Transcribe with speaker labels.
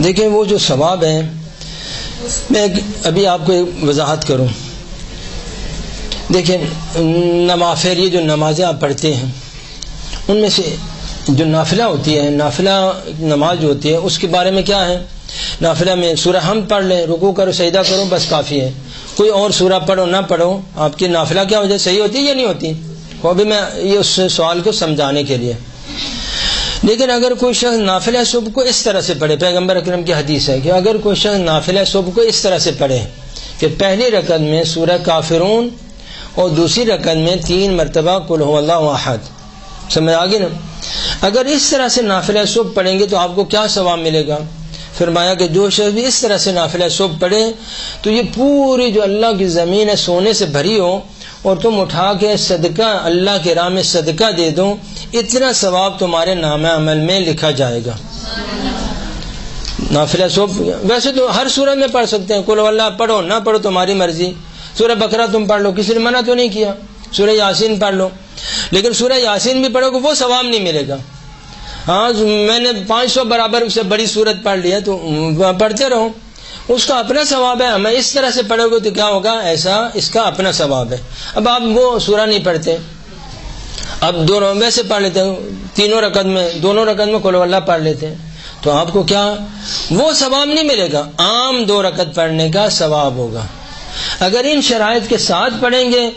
Speaker 1: دیکھیں وہ جو ثواب ہے، میں ابھی آپ کو ایک وضاحت کروں. دیکھیں نوافل، یہ جو نمازیں آپ پڑھتے ہیں ان میں سے جو نافلہ ہوتی ہے، نافلہ نماز جو ہوتی ہے اس کے بارے میں کیا ہے؟ نافلہ میں سورہ حمد پڑھ لیں، رکوع کرو سجدہ کرو، بس کافی ہے. کوئی اور سورہ پڑھو نہ پڑھو، آپ کی نافلہ کیا وجہ صحیح ہوتی ہے یا نہیں ہوتی؟ وہ بھی میں یہ اس سوال کو سمجھانے کے لیے. لیکن اگر کوئی شخص نافلہ صبح کو اس طرح سے پڑھے، پیغمبر اکرم کی حدیث ہے کہ اگر کوئی شخص نافلہ صبح کو اس طرح سے پڑھے کہ پہلی رکعت میں سورہ کافرون اور دوسری رکعت میں 3 مرتبہ قل هو اللہ احد، سمجھ آگے نا؟ اگر اس طرح سے نافلہ صبح پڑھیں گے تو آپ کو کیا ثواب ملے گا؟ فرمایا کہ جو شخص بھی اس طرح سے نافلہ صبح پڑھے تو یہ پوری جو اللہ کی زمین ہے سونے سے بھری ہو اور تم اٹھا کے صدقہ اللہ کے راہ میں صدقہ دے دو، اتنا ثواب تمہارے نامہ عمل میں لکھا جائے گا. نافلہ صبح ویسے تو ہر سورت میں پڑھ سکتے ہیں، قل اللہ پڑھو نہ پڑھو تمہاری مرضی. سورہ بقرہ تم پڑھ لو، کسی نے منع تو نہیں کیا. سورہ یاسین پڑھ لو، لیکن سورہ یاسین بھی پڑھو گے وہ ثواب نہیں ملے گا. ہاں میں نے 500 برابر سے بڑی سورت پڑھ لی ہے تو پڑھتے رہو، اس کا اپنا ثواب ہے. ہمیں اس طرح سے پڑھو گے تو کیا ہوگا؟ ایسا اس کا اپنا ثواب ہے. اب آپ وہ سورہ نہیں پڑھتے، اب دونوں ویسے پڑھ لیتے ہیں، دونوں رکعت میں قل اللہ پڑھ لیتے ہیں، تو آپ کو کیا وہ ثواب نہیں ملے گا، عام 2 رکعت پڑھنے کا ثواب ہوگا. اگر ان شرائط کے ساتھ پڑھیں گے